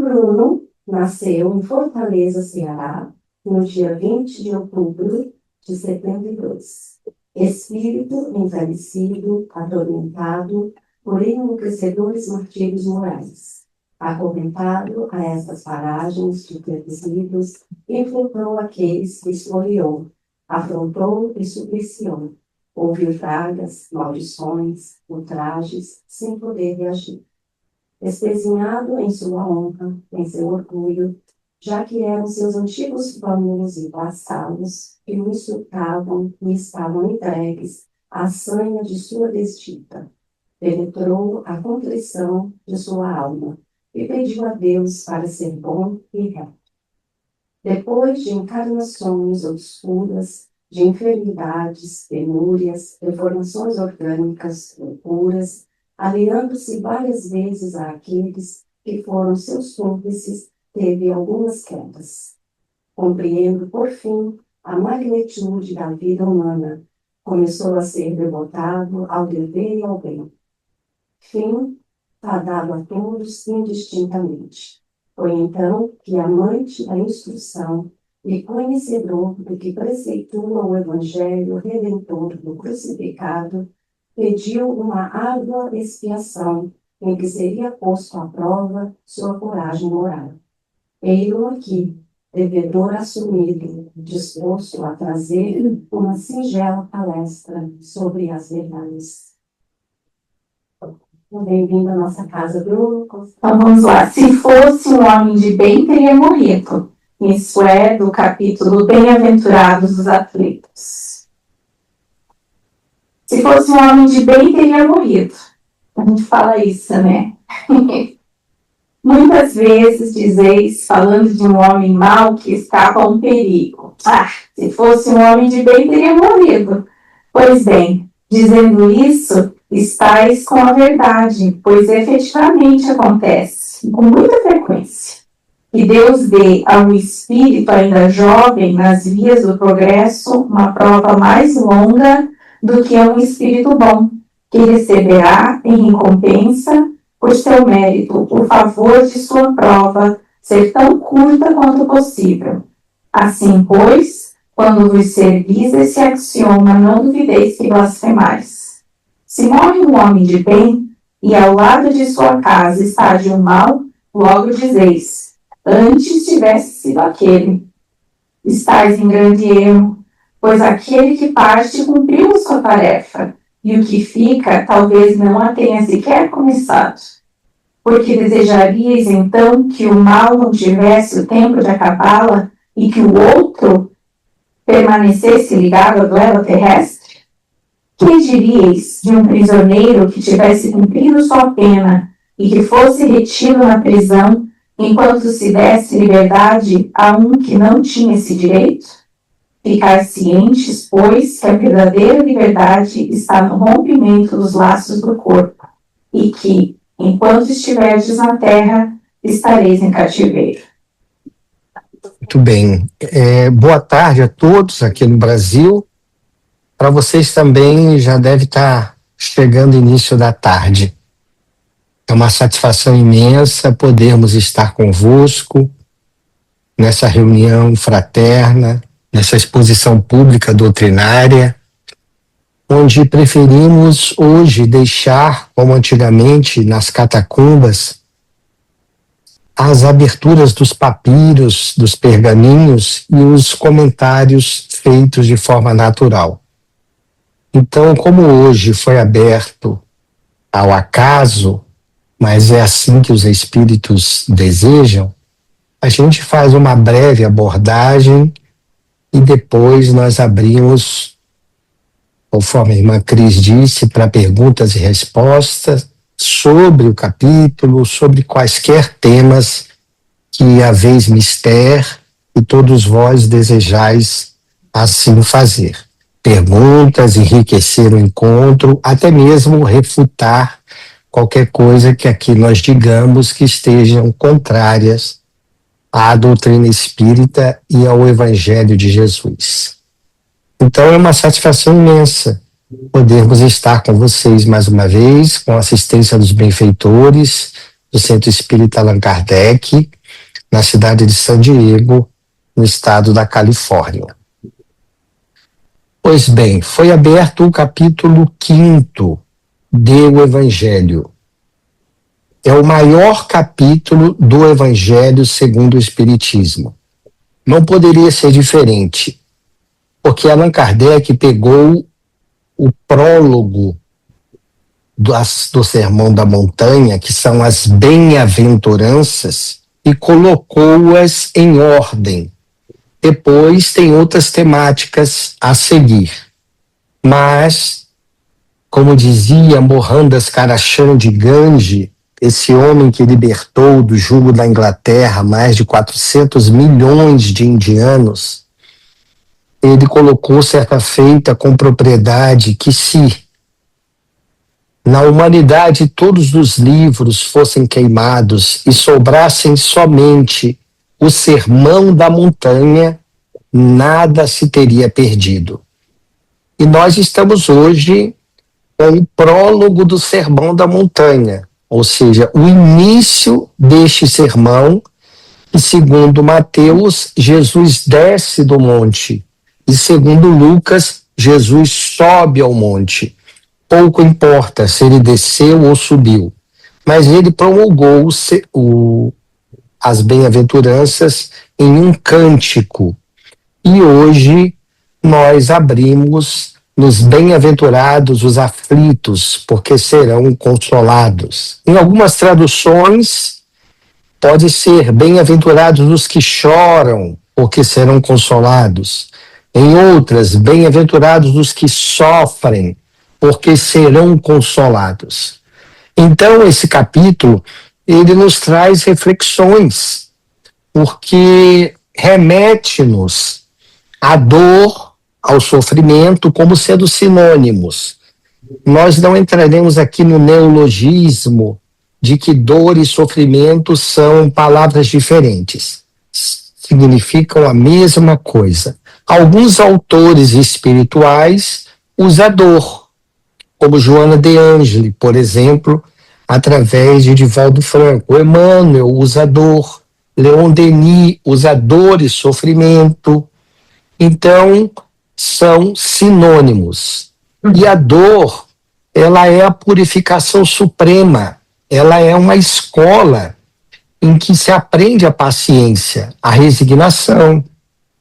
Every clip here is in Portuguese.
Bruno nasceu em Fortaleza, Ceará, no dia 20 de outubro de 72. Espírito envelhecido, atormentado por enlouquecedores martírios morais. Acorrentado a estas paragens de presídios, enfrentou aqueles que espoliou, afrontou e supliciou. Ouviu pragas, maldições, ultrajes, sem poder reagir. Espezinhado em sua honra, em seu orgulho, já que eram seus antigos vamos e vassalos que o insultavam e estavam entregues à sanha de sua desdita. Penetrou a contrição de sua alma e pediu a Deus para ser bom e reto. Depois de encarnações obscuras, de enfermidades, penúrias, deformações orgânicas, loucuras, aliando-se várias vezes àqueles que foram seus cúmplices, teve algumas quedas. Compreendo, por fim, a magnitude da vida humana. Começou a ser devotado ao dever e ao bem. Fim, fadado a todos indistintamente. Foi então que, amante da instrução e conhecedor do que preceitua o Evangelho Redentor do crucificado, pediu uma árdua expiação em que seria posto à prova sua coragem moral. Ei-lo aqui, devedor assumido, disposto a trazer uma singela palestra sobre as verdades. Bem-vindo à nossa casa, Bruno. Então vamos lá. Se fosse um homem de bem, teria morrido. Isso é do capítulo Bem-aventurados os aflitos. Se fosse um homem de bem, teria morrido. A gente fala isso, né? Muitas vezes dizeis, falando de um homem mau que escapa a um perigo. Se fosse um homem de bem, teria morrido. Pois bem, dizendo isso, estáis com a verdade, pois efetivamente acontece, com muita frequência, que Deus dê a um espírito ainda jovem nas vias do progresso uma prova mais longa do que a um espírito bom, que receberá em recompensa, por seu mérito, o favor de sua prova ser tão curta quanto possível. Assim, pois, quando vos servis esse axioma, não duvideis que blasfemais. Se morre um homem de bem, e ao lado de sua casa está de um mal, logo dizeis, antes tivesse sido aquele. Estais em grande erro, pois aquele que parte cumpriu sua tarefa, e o que fica talvez não a tenha sequer começado. Porque desejarias então que o mal não tivesse o tempo de acabá-la e que o outro permanecesse ligado à gleba terrestre? Que diríeis de um prisioneiro que tivesse cumprido sua pena e que fosse retido na prisão enquanto se desse liberdade a um que não tinha esse direito? Ficar cientes, pois, que a verdadeira liberdade está no rompimento dos laços do corpo e que, enquanto estiverdes na terra, estareis em cativeiro. Muito bem. Boa tarde a todos aqui no Brasil. Para vocês também já deve estar chegando o início da tarde. É uma satisfação imensa podermos estar convosco nessa reunião fraterna, nessa exposição pública doutrinária, onde preferimos hoje deixar, como antigamente nas catacumbas, as aberturas dos papiros, dos pergaminhos e os comentários feitos de forma natural. Então, como hoje foi aberto ao acaso, mas é assim que os espíritos desejam, a gente faz uma breve abordagem e depois nós abrimos, conforme a irmã Cris disse, para perguntas e respostas sobre o capítulo, sobre quaisquer temas que haveis mister e todos vós desejais assim fazer. Perguntas, enriquecer o encontro, até mesmo refutar qualquer coisa que aqui nós digamos que estejam contrárias à doutrina espírita e ao Evangelho de Jesus. Então é uma satisfação imensa podermos estar com vocês mais uma vez, com a assistência dos benfeitores, do Centro Espírita Allan Kardec, na cidade de San Diego, no estado da Califórnia. Pois bem, foi aberto o capítulo 5º do Evangelho. É o maior capítulo do Evangelho segundo o Espiritismo. Não poderia ser diferente, porque Allan Kardec pegou o prólogo do Sermão da Montanha, que são as bem-aventuranças, e colocou-as em ordem. Depois tem outras temáticas a seguir. Mas, como dizia Mohandas Karachand Ganji, esse homem que libertou do jugo da Inglaterra mais de 400 milhões de indianos, ele colocou certa feita com propriedade que se na humanidade todos os livros fossem queimados e sobrassem somente o Sermão da Montanha, nada se teria perdido. E nós estamos hoje com o prólogo do Sermão da Montanha, ou seja, o início deste sermão, e segundo Mateus, Jesus desce do monte, e segundo Lucas, Jesus sobe ao monte. Pouco importa se ele desceu ou subiu, mas ele promulgou as bem-aventuranças em um cântico. E hoje nós abrimos nos bem-aventurados os aflitos, porque serão consolados. Em algumas traduções, pode ser bem-aventurados os que choram, porque serão consolados. Em outras, bem-aventurados os que sofrem, porque serão consolados. Então, esse capítulo, ele nos traz reflexões, porque remete-nos à dor, ao sofrimento, como sendo sinônimos. Nós não entraremos aqui no neologismo de que dor e sofrimento são palavras diferentes. Significam a mesma coisa. Alguns autores espirituais usam dor, como Joana de Ângeli, por exemplo, através de Divaldo Franco. Emmanuel usa dor, Leon Denis usa dor e sofrimento. Então, são sinônimos. E a dor, ela é a purificação suprema, ela é uma escola em que se aprende a paciência, a resignação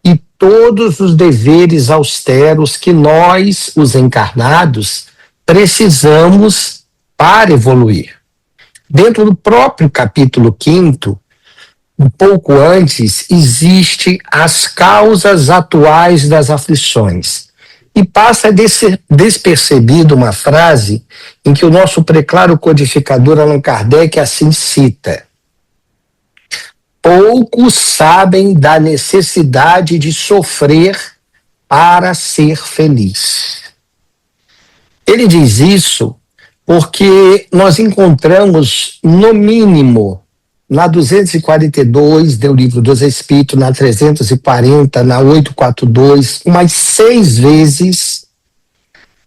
e todos os deveres austeros que nós, os encarnados, precisamos para evoluir. Dentro do próprio capítulo 5º, um pouco antes, existe as causas atuais das aflições. E passa despercebido uma frase em que o nosso preclaro codificador Allan Kardec assim cita: poucos sabem da necessidade de sofrer para ser feliz. Ele diz isso porque nós encontramos, no mínimo, na 242 do Livro dos Espíritos, na 340, na 842, umas 6 vezes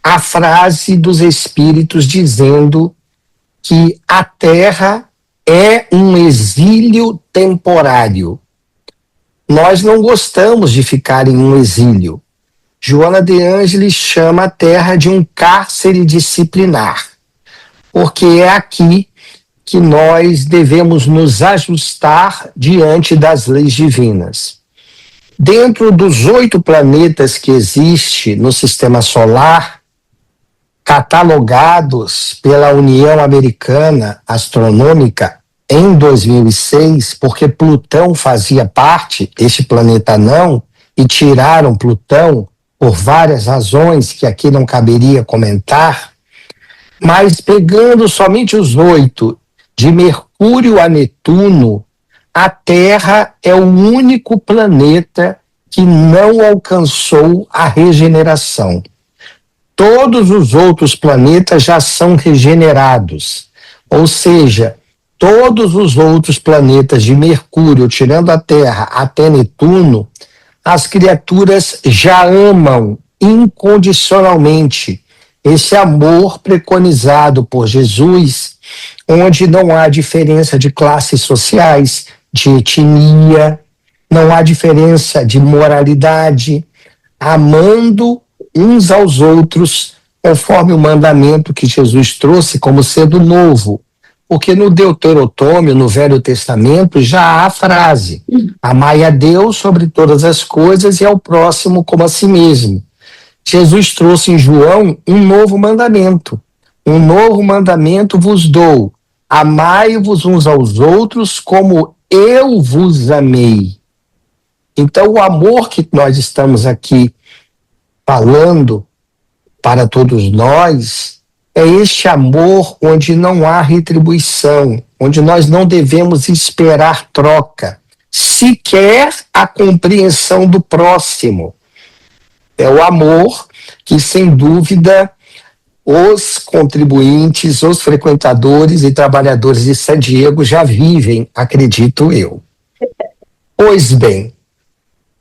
a frase dos Espíritos dizendo que a Terra é um exílio temporário. Nós não gostamos de ficar em um exílio. Joana de Ângeli chama a Terra de um cárcere disciplinar, porque é aqui que nós devemos nos ajustar diante das leis divinas. Dentro dos 8 planetas que existem no Sistema Solar, catalogados pela União Americana Astronômica em 2006, porque Plutão fazia parte, este planeta não, e tiraram Plutão por várias razões que aqui não caberia comentar, mas pegando somente os 8, de Mercúrio a Netuno, a Terra é o único planeta que não alcançou a regeneração. Todos os outros planetas já são regenerados, ou seja, todos os outros planetas de Mercúrio, tirando a Terra até Netuno, as criaturas já amam incondicionalmente. Esse amor preconizado por Jesus onde não há diferença de classes sociais, de etnia, não há diferença de moralidade, amando uns aos outros, conforme o mandamento que Jesus trouxe como sendo novo. Porque no Deuteronômio, no Velho Testamento, já há a frase: amai a Deus sobre todas as coisas e ao próximo como a si mesmo. Jesus trouxe em João um novo mandamento. Um novo mandamento vos dou: amai-vos uns aos outros como eu vos amei. Então, o amor que nós estamos aqui falando para todos nós é este amor onde não há retribuição, onde nós não devemos esperar troca, sequer a compreensão do próximo. É o amor que, sem dúvida, os contribuintes, os frequentadores e trabalhadores de San Diego já vivem, acredito eu. Pois bem,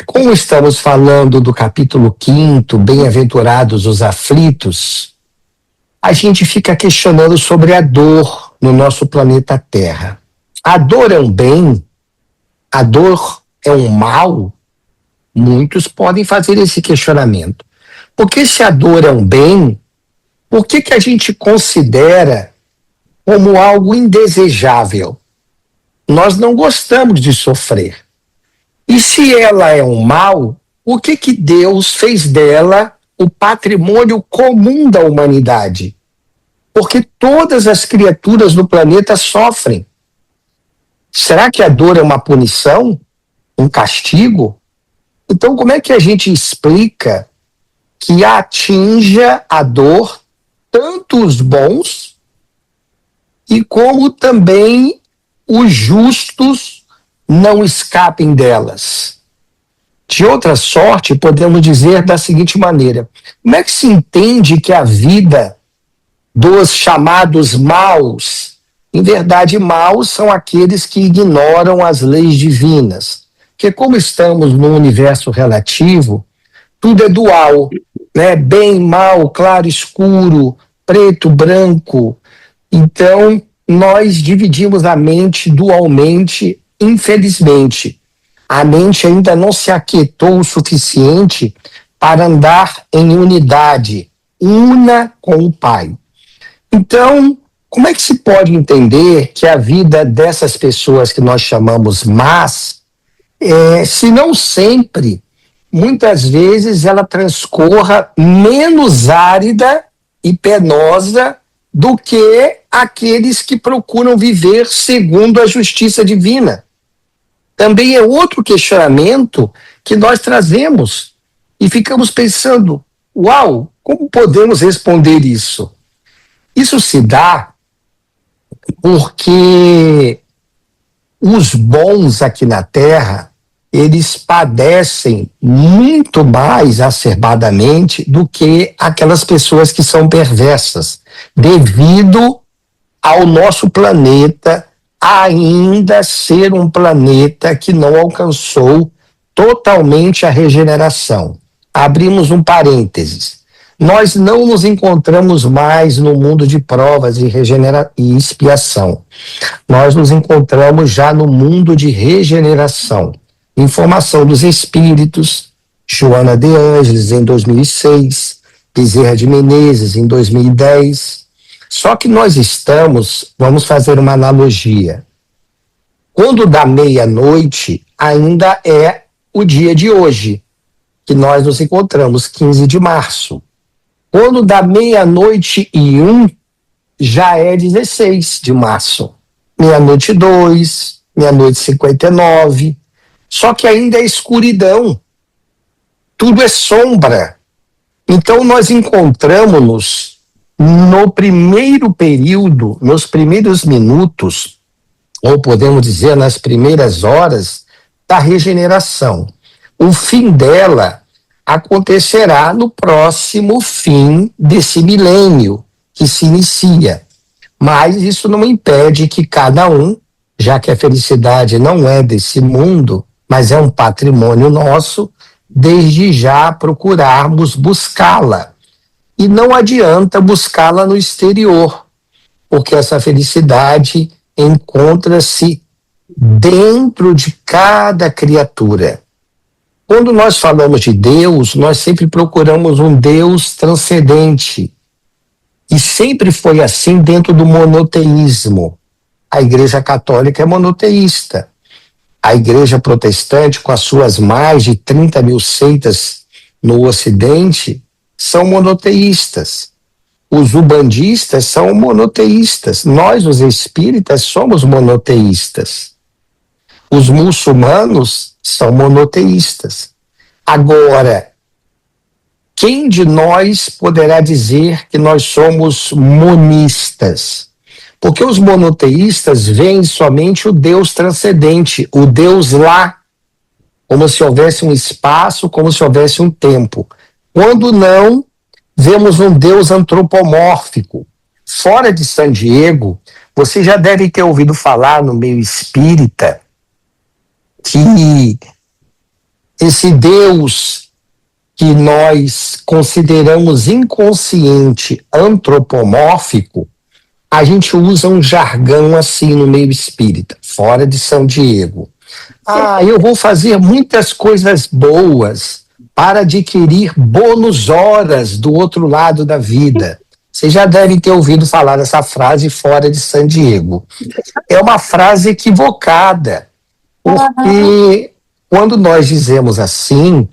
como estamos falando do capítulo 5, Bem-aventurados os aflitos, a gente fica questionando sobre a dor no nosso planeta Terra. A dor é um bem? A dor é um mal? Muitos podem fazer esse questionamento. Porque se a dor é um bem, por que a gente considera como algo indesejável? Nós não gostamos de sofrer. E se ela é um mal, por que Deus fez dela o patrimônio comum da humanidade? Porque todas as criaturas do planeta sofrem. Será que a dor é uma punição? Um castigo? Então, como é que a gente explica que atinja a dor tanto os bons e como também os justos não escapem delas? De outra sorte, podemos dizer da seguinte maneira: como é que se entende que a vida dos chamados maus, em verdade, maus são aqueles que ignoram as leis divinas? Porque como estamos num universo relativo, tudo é dual, né? Bem, mal, claro, escuro, preto, branco. Então, nós dividimos a mente dualmente, infelizmente. A mente ainda não se aquietou o suficiente para andar em unidade, una com o Pai. Então, como é que se pode entender que a vida dessas pessoas que nós chamamos más, se não sempre, muitas vezes ela transcorra menos árida e penosa do que aqueles que procuram viver segundo a justiça divina? Também é outro questionamento que nós trazemos e ficamos pensando: uau, como podemos responder isso? Isso se dá porque os bons aqui na Terra, eles padecem muito mais acerbadamente do que aquelas pessoas que são perversas, devido ao nosso planeta ainda ser um planeta que não alcançou totalmente a regeneração. Abrimos um parênteses. Nós não nos encontramos mais no mundo de provas e expiação. Nós nos encontramos já no mundo de regeneração. Informação dos Espíritos, Joana de Ângeles em 2006, Bezerra de Menezes em 2010. Só que nós estamos, vamos fazer uma analogia. Quando dá meia-noite, ainda é o dia de hoje, que nós nos encontramos, 15 de março. Quando dá 00:01, já é 16 de março. 00:02, 00:59. Só que ainda é escuridão. Tudo é sombra. Então nós encontramos-nos no primeiro período, nos primeiros minutos, ou podemos dizer nas primeiras horas da regeneração. O fim dela acontecerá no próximo fim desse milênio que se inicia. Mas isso não impede que cada um, já que a felicidade não é desse mundo, mas é um patrimônio nosso, desde já procurarmos buscá-la. E não adianta buscá-la no exterior, porque essa felicidade encontra-se dentro de cada criatura. Quando nós falamos de Deus, nós sempre procuramos um Deus transcendente. E sempre foi assim dentro do monoteísmo. A Igreja Católica é monoteísta. A Igreja Protestante, com as suas mais de 30 mil seitas no Ocidente, são monoteístas. Os ubandistas são monoteístas. Nós, os espíritas, somos monoteístas. Os muçulmanos são monoteístas. Agora, quem de nós poderá dizer que nós somos monistas? Porque os monoteístas veem somente o Deus transcendente, o Deus lá, como se houvesse um espaço, como se houvesse um tempo. Quando não, vemos um Deus antropomórfico. Fora de San Diego, você já deve ter ouvido falar no meio espírita que esse Deus que nós consideramos inconsciente, antropomórfico, a gente usa um jargão assim no meio espírita, fora de São Diego. Eu vou fazer muitas coisas boas para adquirir bônus horas do outro lado da vida. Você já deve ter ouvido falar dessa frase fora de San Diego. É uma frase equivocada, porque quando nós dizemos assim,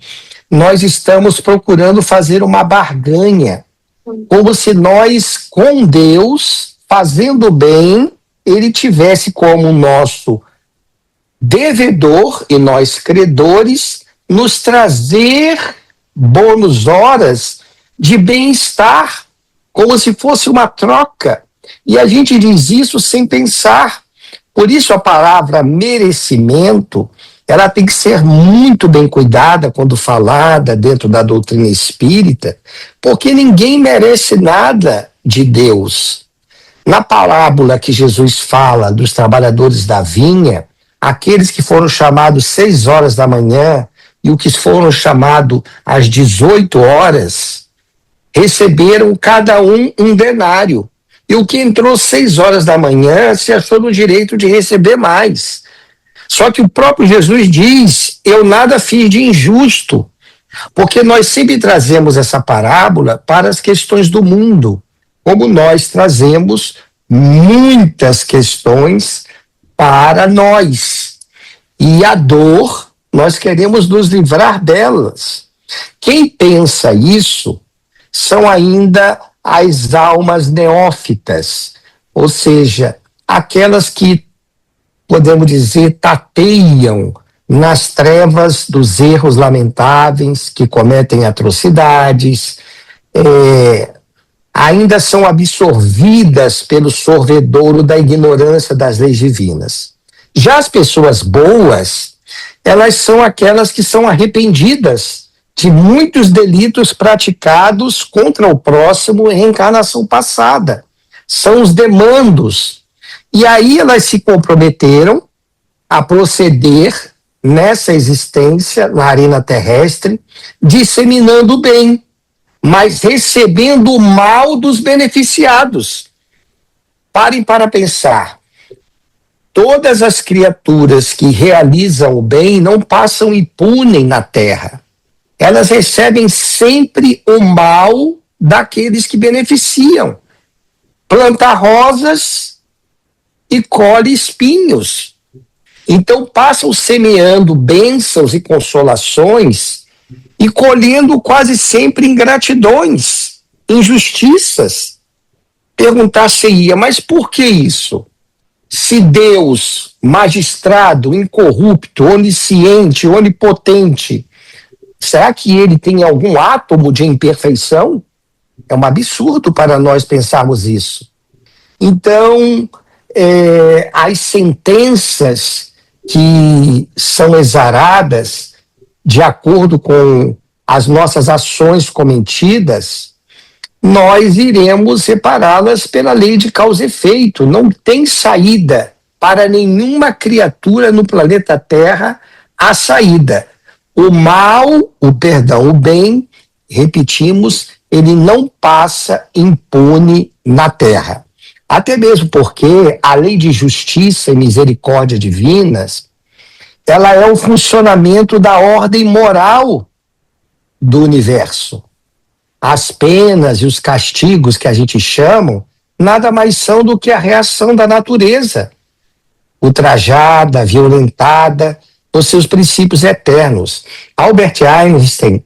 nós estamos procurando fazer uma barganha, como se nós, com Deus, fazendo bem, ele tivesse como nosso devedor e nós credores nos trazer bônus horas de bem-estar, como se fosse uma troca. E a gente diz isso sem pensar. Por isso a palavra merecimento, ela tem que ser muito bem cuidada quando falada dentro da doutrina espírita, porque ninguém merece nada de Deus. Na parábola que Jesus fala dos trabalhadores da vinha, aqueles que foram chamados 6 horas da manhã e os que foram chamados às 18 horas, receberam cada um denário. E o que entrou 6 horas da manhã se achou no direito de receber mais. Só que o próprio Jesus diz, eu nada fiz de injusto, porque nós sempre trazemos essa parábola para as questões do mundo, como nós trazemos muitas questões para nós. E a dor, nós queremos nos livrar delas. Quem pensa isso são ainda as almas neófitas, ou seja, aquelas que, podemos dizer, tateiam nas trevas dos erros lamentáveis, que cometem atrocidades, ainda são absorvidas pelo sorvedouro da ignorância das leis divinas. Já as pessoas boas, elas são aquelas que são arrependidas de muitos delitos praticados contra o próximo em reencarnação passada. São os demandos. E aí elas se comprometeram a proceder nessa existência, na arena terrestre, disseminando o bem, mas recebendo o mal dos beneficiados. Parem para pensar. Todas as criaturas que realizam o bem não passam impunes na Terra. Elas recebem sempre o mal daqueles que beneficiam. Planta rosas e colhe espinhos. Então passam semeando bênçãos e consolações e colhendo quase sempre ingratidões, injustiças. Perguntar-se-ia, mas por que isso? Se Deus, magistrado, incorrupto, onisciente, onipotente, será que ele tem algum átomo de imperfeição? É um absurdo para nós pensarmos isso. Então, as sentenças que são exaradas de acordo com as nossas ações cometidas, nós iremos separá-las pela lei de causa e efeito. Não tem saída para nenhuma criatura no planeta Terra a saída. O o bem, repetimos, ele não passa impune na Terra. Até mesmo porque a lei de justiça e misericórdia divinas, ela é o funcionamento da ordem moral do universo. As penas e os castigos que a gente chama, nada mais são do que a reação da natureza, ultrajada, violentada, nos seus princípios eternos. Albert Einstein,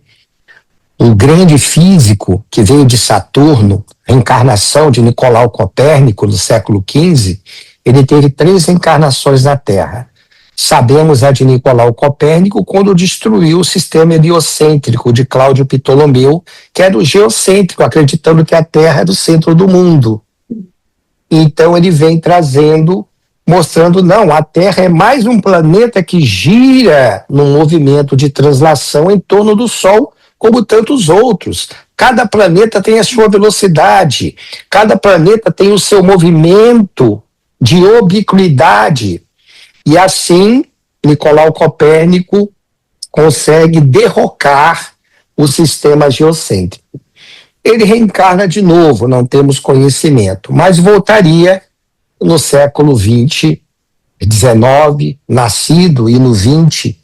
um grande físico que veio de Saturno, reencarnação de Nicolau Copérnico no século XV, ele teve 3 encarnações na Terra. Sabemos a de Nicolau Copérnico quando destruiu o sistema heliocêntrico de Cláudio Ptolomeu, que era o geocêntrico, acreditando que a Terra era o centro do mundo. Então ele vem trazendo, mostrando, não, a Terra é mais um planeta que gira num movimento de translação em torno do Sol, como tantos outros. Cada planeta tem a sua velocidade, cada planeta tem o seu movimento de obliquidade. E assim, Nicolau Copérnico consegue derrocar o sistema geocêntrico. Ele reencarna de novo, não temos conhecimento, mas voltaria no século XX, XIX, nascido, e no XX,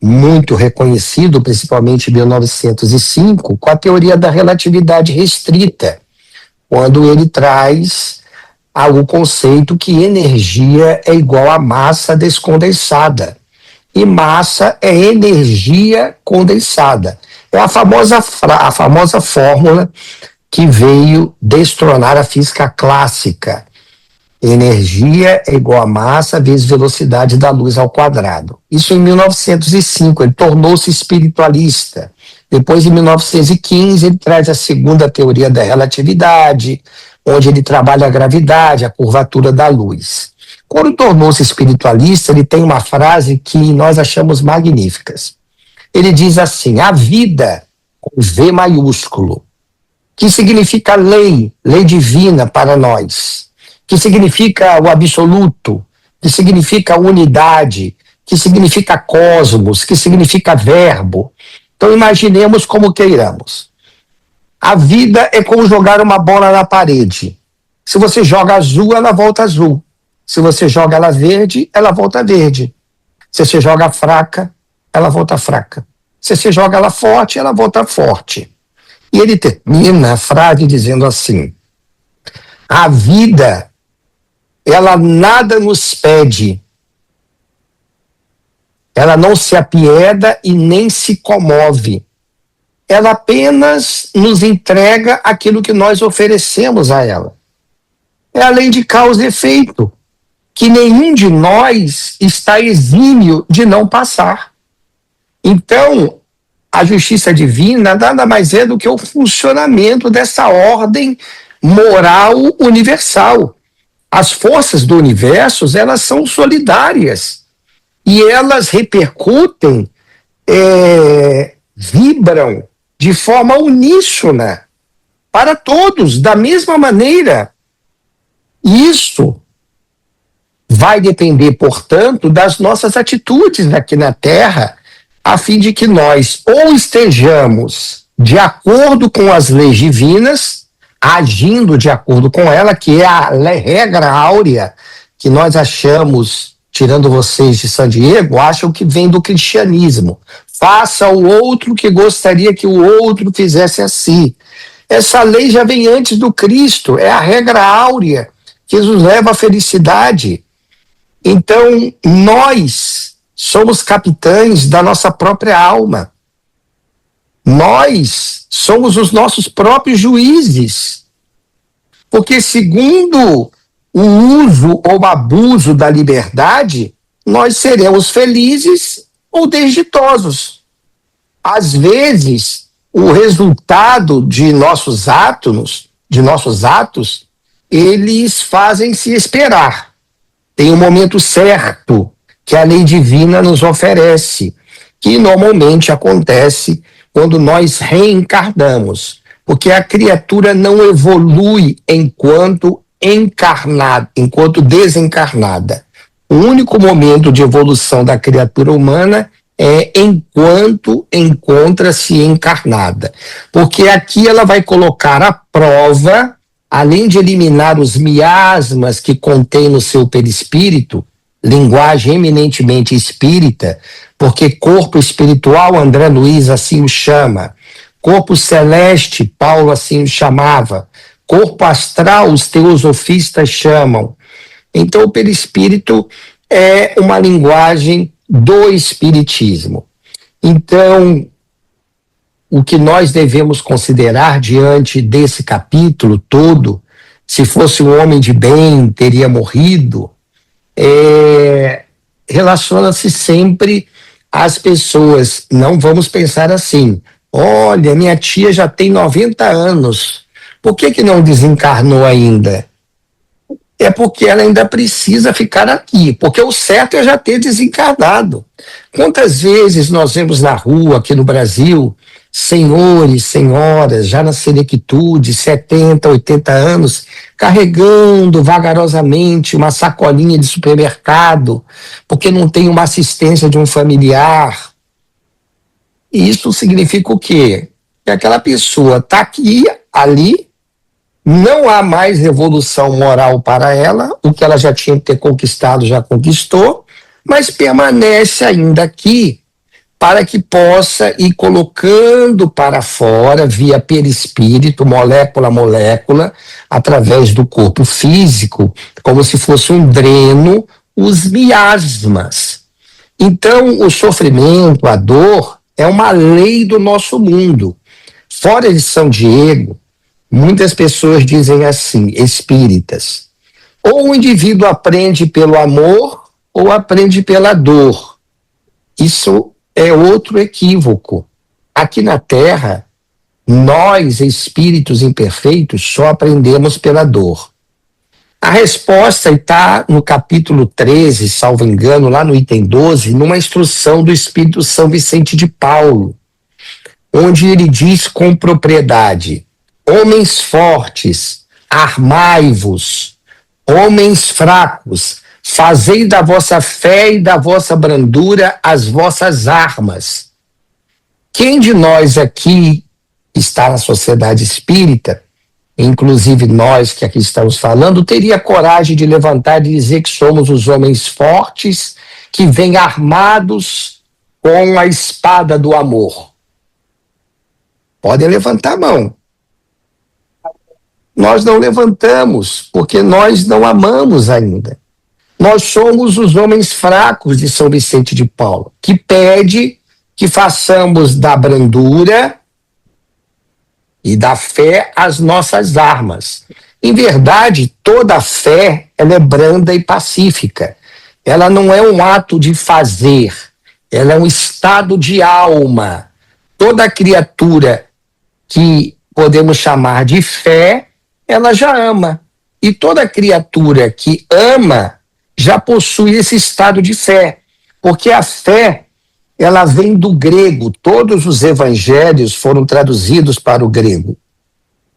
muito reconhecido, principalmente em 1905, com a teoria da relatividade restrita, quando ele traz o conceito que energia é igual a massa descondensada. E massa é energia condensada. É a famosa fórmula que veio destronar a física clássica. Energia é igual a massa vezes velocidade da luz ao quadrado. Isso em 1905, ele tornou-se espiritualista. Depois, em 1915, ele traz a segunda teoria da relatividade, onde ele trabalha a gravidade, a curvatura da luz. Quando tornou-se espiritualista, ele tem uma frase que nós achamos magníficas. Ele diz assim, a vida, com V maiúsculo, que significa lei, lei divina para nós, que significa o absoluto, que significa unidade, que significa cosmos, que significa verbo. Então imaginemos como queiramos. A vida é como jogar uma bola na parede. Se você joga azul, ela volta azul. Se você joga ela verde, ela volta verde. Se você joga fraca, ela volta fraca. Se você joga ela forte, ela volta forte. E ele termina a frase dizendo assim, a vida, ela nada nos pede. Ela não se apieda e nem se comove. Ela apenas nos entrega aquilo que nós oferecemos a ela. É a lei de causa e efeito, que nenhum de nós está exímio de não passar. Então, a justiça divina nada mais é do que o funcionamento dessa ordem moral universal. As forças do universo, elas são solidárias e elas repercutem, vibram de forma uníssona para todos, da mesma maneira. Isso vai depender, portanto, das nossas atitudes aqui na Terra, a fim de que nós ou estejamos de acordo com as leis divinas, agindo de acordo com ela, que é a regra áurea que nós achamos, tirando vocês de San Diego, acham que vem do cristianismo. Faça o outro que gostaria que o outro fizesse assim. Essa lei já vem antes do Cristo, é a regra áurea que nos leva à felicidade. Então, nós somos capitães da nossa própria alma. Nós somos os nossos próprios juízes. Porque, segundo o uso ou abuso da liberdade, nós seremos felizes ou desditosos. Às vezes, o resultado de nossos atos, eles fazem se esperar. Tem um momento certo que a lei divina nos oferece, que normalmente acontece quando nós reencarnamos, porque a criatura não evolui enquanto desencarnada. O único momento de evolução da criatura humana é enquanto encontra-se encarnada, porque aqui ela vai colocar à prova além de eliminar os miasmas que contém no seu perispírito, linguagem eminentemente espírita, porque corpo espiritual, André Luiz assim o chama, corpo celeste, Paulo assim o chamava, corpo astral, os teosofistas chamam. Então, o perispírito é uma linguagem do espiritismo. Então, o que nós devemos considerar diante desse capítulo todo, se fosse um homem de bem, teria morrido, relaciona-se sempre às pessoas. Não vamos pensar assim, olha, minha tia já tem 90 anos, por que não desencarnou ainda? É porque ela ainda precisa ficar aqui, porque o certo é já ter desencarnado. Quantas vezes nós vemos na rua, aqui no Brasil, senhores, senhoras, já na senectude, 70, 80 anos, carregando vagarosamente uma sacolinha de supermercado, porque não tem uma assistência de um familiar. E isso significa o quê? Que aquela pessoa está aqui, ali, não há mais revolução moral para ela, o que ela já tinha que ter conquistado, já conquistou, mas permanece ainda aqui para que possa ir colocando para fora, via perispírito, molécula a molécula, através do corpo físico, como se fosse um dreno, os miasmas. Então, o sofrimento, a dor, é uma lei do nosso mundo. Fora de São Diego, muitas pessoas dizem assim, espíritas, ou o indivíduo aprende pelo amor ou aprende pela dor. Isso é outro equívoco. Aqui na Terra, nós, espíritos imperfeitos, só aprendemos pela dor. A resposta está no capítulo 13, salvo engano, lá no item 12, numa instrução do Espírito São Vicente de Paulo, onde ele diz com propriedade: homens fortes, armai-vos, homens fracos, fazei da vossa fé e da vossa brandura as vossas armas. Quem de nós aqui está na sociedade espírita, inclusive nós que aqui estamos falando, teria coragem de levantar e dizer que somos os homens fortes que vêm armados com a espada do amor? Podem levantar a mão. Nós não levantamos, porque nós não amamos ainda. Nós somos os homens fracos de São Vicente de Paulo, que pede que façamos da brandura e da fé as nossas armas. Em verdade, toda fé, ela é branda e pacífica. Ela não é um ato de fazer, ela é um estado de alma. Toda criatura que podemos chamar de fé, ela já ama. E toda criatura que ama já possui esse estado de fé, porque a fé, ela vem do grego. Todos os evangelhos foram traduzidos para o grego.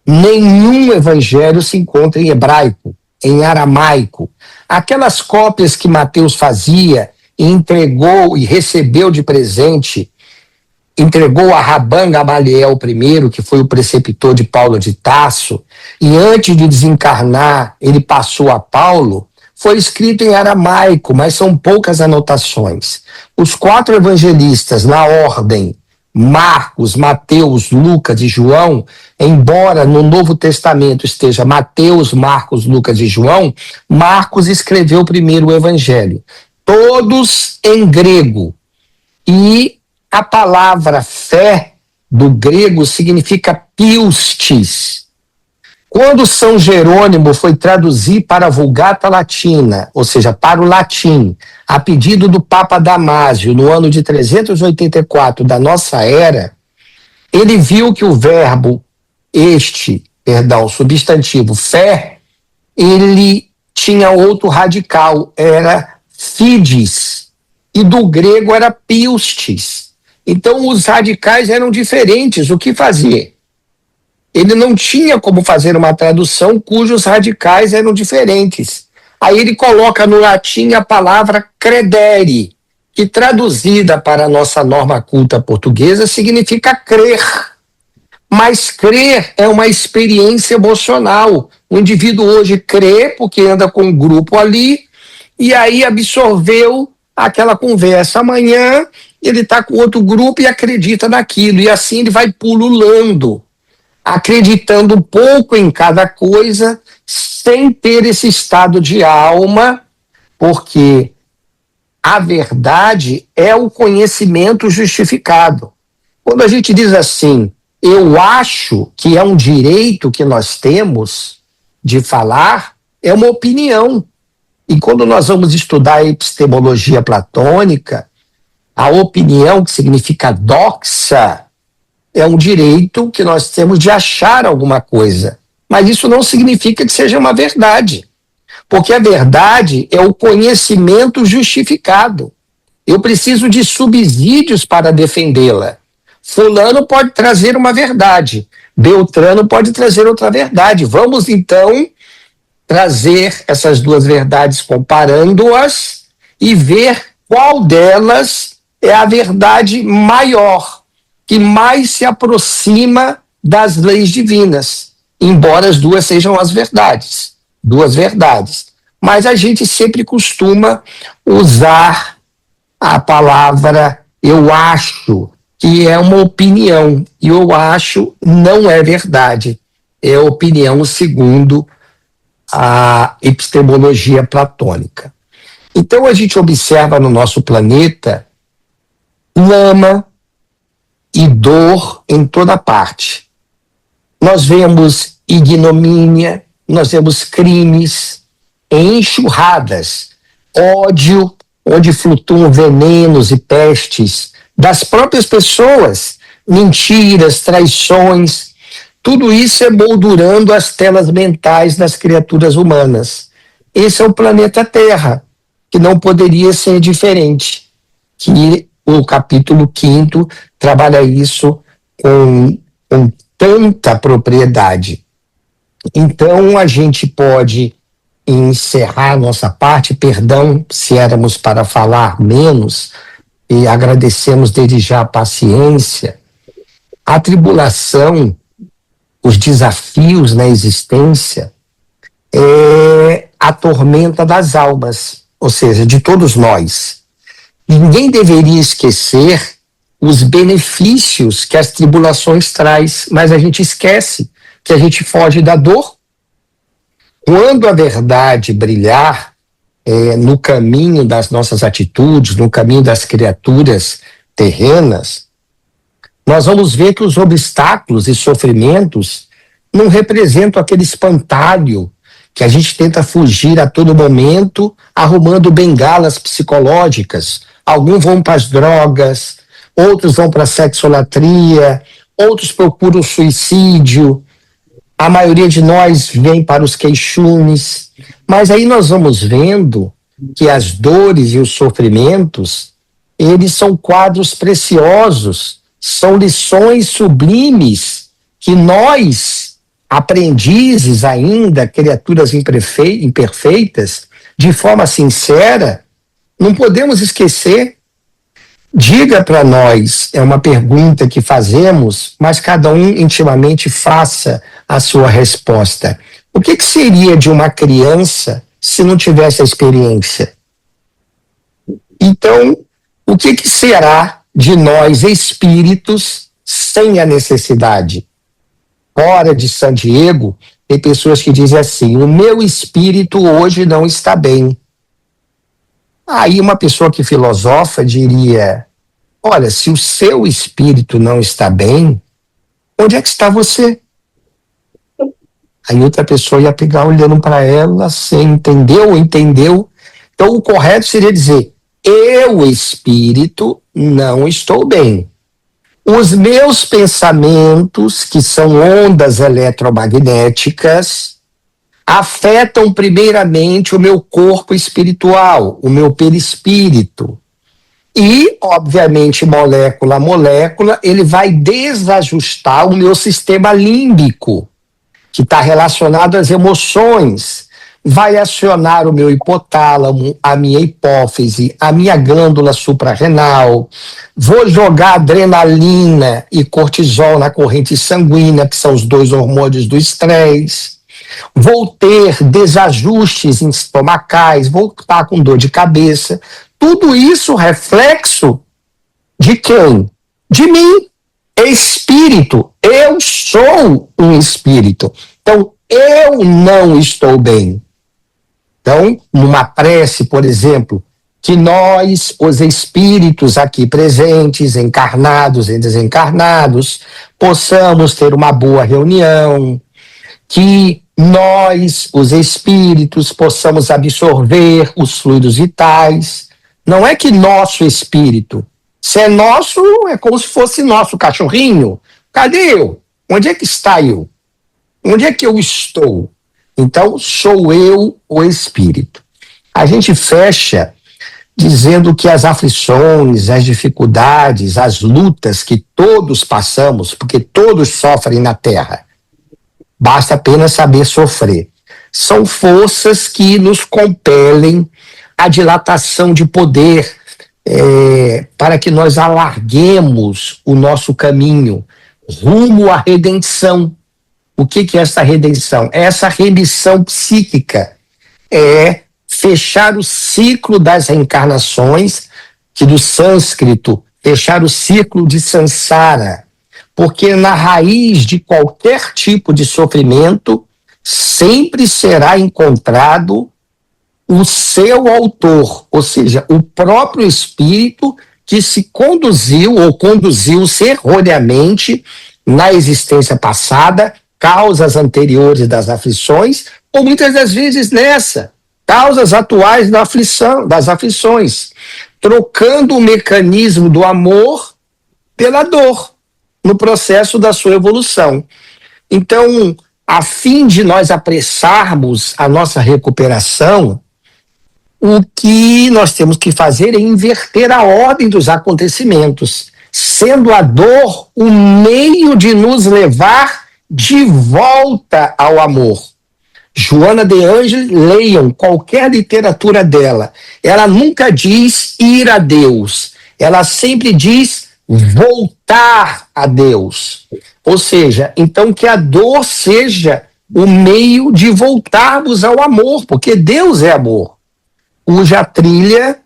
Nenhum evangelho se encontra em hebraico, em aramaico. Aquelas cópias que Mateus fazia e entregou e recebeu de presente, entregou a Rabban Gamaliel I, que foi o preceptor de Paulo de Tarso, e antes de desencarnar, ele passou a Paulo, foi escrito em aramaico, mas são poucas anotações. Os 4 evangelistas, na ordem, Marcos, Mateus, Lucas e João, embora no Novo Testamento esteja Mateus, Marcos, Lucas e João, Marcos escreveu o primeiro evangelho. Todos em grego. E a palavra fé, do grego, significa pistis. Quando São Jerônimo foi traduzir para a Vulgata Latina, ou seja, para o latim, a pedido do Papa Damásio, no ano de 384 da nossa era, ele viu que o verbo substantivo fé, ele tinha outro radical, era fides, e do grego era pistis. Então os radicais eram diferentes, o que fazer? Ele não tinha como fazer uma tradução cujos radicais eram diferentes. Aí ele coloca no latim a palavra credere, que traduzida para a nossa norma culta portuguesa significa crer. Mas crer é uma experiência emocional. O indivíduo hoje crê porque anda com um grupo ali e aí absorveu aquela conversa. Amanhã ele está com outro grupo e acredita naquilo. E assim ele vai pululando, acreditando um pouco em cada coisa, sem ter esse estado de alma, porque a verdade é o conhecimento justificado. Quando a gente diz assim, eu acho que é um direito que nós temos de falar, é uma opinião. E quando nós vamos estudar a epistemologia platônica, a opinião, que significa doxa, é um direito que nós temos de achar alguma coisa. Mas isso não significa que seja uma verdade. Porque a verdade é o conhecimento justificado. Eu preciso de subsídios para defendê-la. Fulano pode trazer uma verdade, Beltrano pode trazer outra verdade. Vamos, então, trazer essas duas verdades comparando-as e ver qual delas é a verdade maior, que mais se aproxima das leis divinas, embora as duas sejam as verdades, duas verdades. Mas a gente sempre costuma usar a palavra eu acho, que é uma opinião, e eu acho não é verdade, é opinião segundo a epistemologia platônica. Então a gente observa no nosso planeta lama e dor em toda parte. Nós vemos ignomínia, nós vemos crimes em enxurradas, ódio, onde flutuam venenos e pestes das próprias pessoas, mentiras, traições, tudo isso é moldurando as telas mentais das criaturas humanas. Esse é o planeta Terra, que não poderia ser diferente, que o capítulo 5º trabalha isso com tanta propriedade. Então a gente pode encerrar nossa parte, perdão se éramos para falar menos, e agradecemos desde já a paciência. A tribulação, os desafios na existência, é a tormenta das almas, ou seja, de todos nós. Ninguém deveria esquecer os benefícios que as tribulações traz, mas a gente esquece que a gente foge da dor. Quando a verdade brilhar no caminho das nossas atitudes, no caminho das criaturas terrenas, nós vamos ver que os obstáculos e sofrimentos não representam aquele espantalho que a gente tenta fugir a todo momento, arrumando bengalas psicológicas. Alguns vão para as drogas, outros vão para a sexolatria, outros procuram suicídio, a maioria de nós vem para os queixumes, mas aí nós vamos vendo que as dores e os sofrimentos, eles são quadros preciosos, são lições sublimes que nós, aprendizes ainda, criaturas imperfeitas, de forma sincera, não podemos esquecer. Diga para nós, é uma pergunta que fazemos, mas cada um intimamente faça a sua resposta. O que seria de uma criança se não tivesse a experiência? Então, o que será de nós espíritos sem a necessidade? Fora de San Diego, tem pessoas que dizem assim, o meu espírito hoje não está bem. Aí uma pessoa que filosofa diria, olha, se o seu espírito não está bem, onde é que está você? Aí outra pessoa ia pegar olhando para ela, sem entendeu. Então o correto seria dizer, eu, espírito, não estou bem. Os meus pensamentos, que são ondas eletromagnéticas, afetam primeiramente o meu corpo espiritual, o meu perispírito. E, obviamente, molécula a molécula, ele vai desajustar o meu sistema límbico, que está relacionado às emoções, vai acionar o meu hipotálamo, a minha hipófise, a minha glândula suprarrenal, vou jogar adrenalina e cortisol na corrente sanguínea, que são os dois hormônios do estresse. vou ter desajustes estomacais, vou estar com dor de cabeça. Tudo isso reflexo de quem? De mim. Espírito. Eu sou um espírito. Então, eu não estou bem. Então, numa prece, por exemplo, que nós, os espíritos aqui presentes, encarnados e desencarnados, possamos ter uma boa reunião, que nós, os espíritos, possamos absorver os fluidos vitais. Não é que nosso espírito, se é nosso, é como se fosse nosso cachorrinho. Cadê eu? Onde é que está eu? Onde é que eu estou? Então, sou eu o espírito. A gente fecha dizendo que as aflições, as dificuldades, as lutas que todos passamos, porque todos sofrem na Terra, basta apenas saber sofrer, são forças que nos compelem à dilatação de poder, para que nós alarguemos o nosso caminho rumo à redenção. O que é essa redenção? É essa remissão psíquica, é fechar o ciclo das reencarnações, que do sânscrito, fechar o ciclo de samsara, porque na raiz de qualquer tipo de sofrimento sempre será encontrado o seu autor, ou seja, o próprio espírito que se conduziu ou conduziu-se erroneamente na existência passada, causas anteriores das aflições, ou muitas das vezes nessa, causas atuais das aflições, trocando o mecanismo do amor pela dor, no processo da sua evolução. Então, a fim de nós apressarmos a nossa recuperação, o que nós temos que fazer é inverter a ordem dos acontecimentos, sendo a dor o meio de nos levar de volta ao amor. Joana de Ângeles, leiam qualquer literatura dela. Ela nunca diz ir a Deus. Ela sempre diz voltar a Deus. Ou seja, então que a dor seja o meio de voltarmos ao amor, porque Deus é amor, cuja trilha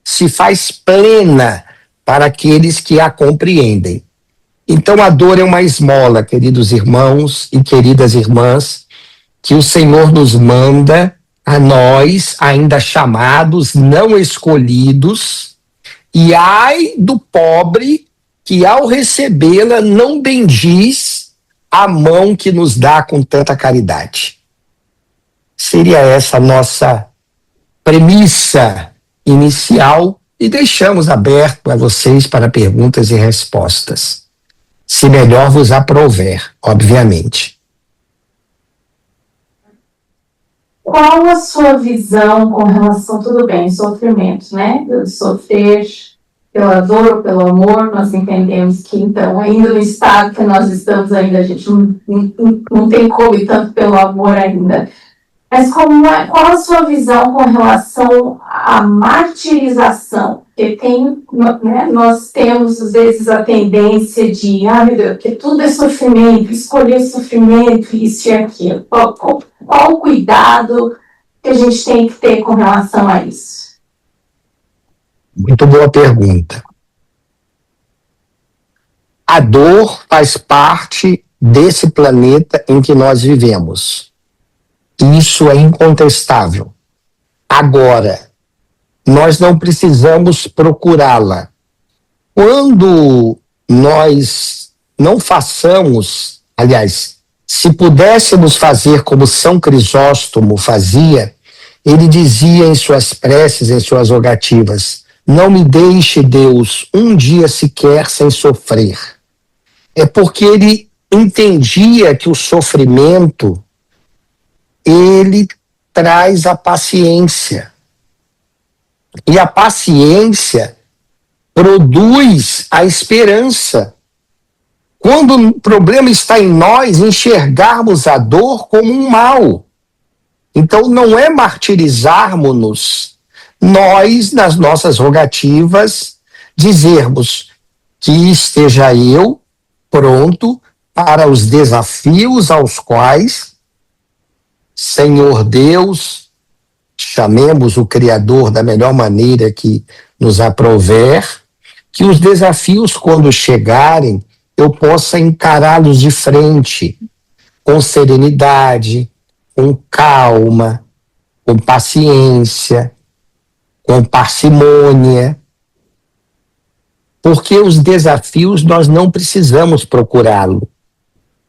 se faz plena para aqueles que a compreendem. Então a dor é uma esmola, queridos irmãos e queridas irmãs, que o Senhor nos manda a nós, ainda chamados, não escolhidos, e ai do pobre que ao recebê-la não bendiz a mão que nos dá com tanta caridade. Seria essa a nossa premissa inicial e deixamos aberto a vocês para perguntas e respostas, se melhor vos aprouver, obviamente. Qual a sua visão com relação, tudo bem, sofrimento, né? Sofrer pela dor ou pelo amor, nós entendemos que, então, ainda no estado que nós estamos ainda, a gente não tem como ir tanto pelo amor ainda. Mas qual a sua visão com relação à martirização? Porque nós temos, às vezes, a tendência de, meu Deus, que tudo é sofrimento, escolher sofrimento, isso e aquilo. Qual o cuidado que a gente tem que ter com relação a isso? Muito boa pergunta. A dor faz parte desse planeta em que nós vivemos. Isso é incontestável. Agora, nós não precisamos procurá-la. Quando nós não façamos, aliás, se pudéssemos fazer como São Crisóstomo fazia, ele dizia em suas preces, em suas rogativas: não me deixe, Deus, um dia sequer sem sofrer. É porque ele entendia que o sofrimento ele traz a paciência. E a paciência produz a esperança. Quando o problema está em nós, enxergarmos a dor como um mal. Então, não é martirizarmos-nos, nós, nas nossas rogativas, dizermos que esteja eu pronto para os desafios aos quais Senhor Deus, chamemos o Criador da melhor maneira que nos aprouver, que os desafios, quando chegarem, eu possa encará-los de frente, com serenidade, com calma, com paciência, com parcimônia, porque os desafios nós não precisamos procurá-lo.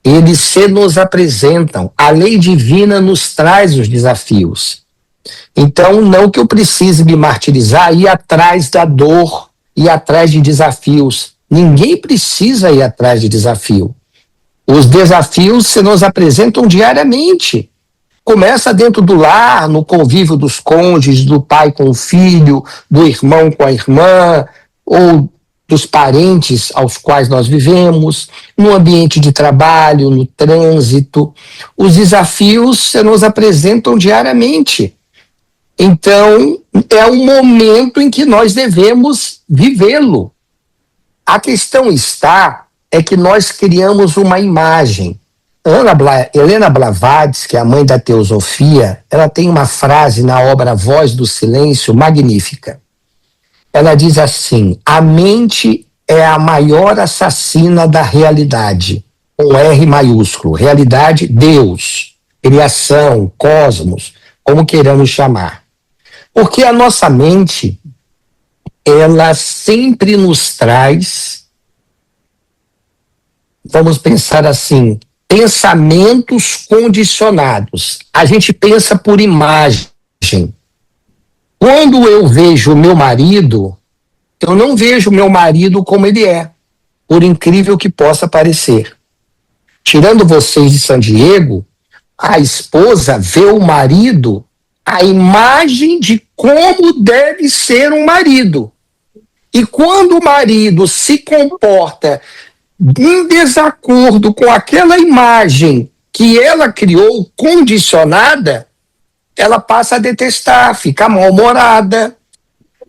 Eles se nos apresentam. A lei divina nos traz os desafios. Então, não que eu precise me martirizar, ir atrás da dor, ir atrás de desafios. Ninguém precisa ir atrás de desafio. Os desafios se nos apresentam diariamente. Começa dentro do lar, no convívio dos cônjuges, do pai com o filho, do irmão com a irmã, ou dos parentes aos quais nós vivemos, no ambiente de trabalho, no trânsito. Os desafios se nos apresentam diariamente. Então, é um momento em que nós devemos vivê-lo. A questão é que nós criamos uma imagem. Helena Blavatsky, que é a mãe da teosofia, ela tem uma frase na obra Voz do Silêncio magnífica. Ela diz assim: a mente é a maior assassina da realidade, com R maiúsculo. Realidade, Deus, criação, cosmos, como queiramos chamar. Porque a nossa mente, ela sempre nos traz, vamos pensar assim, pensamentos condicionados. A gente pensa por imagem. Quando eu vejo o meu marido, eu não vejo o meu marido como ele é, por incrível que possa parecer. Tirando vocês de San Diego, a esposa vê o marido, a imagem de como deve ser um marido. E quando o marido se comporta em desacordo com aquela imagem que ela criou, condicionada, ela passa a detestar, fica mal-humorada.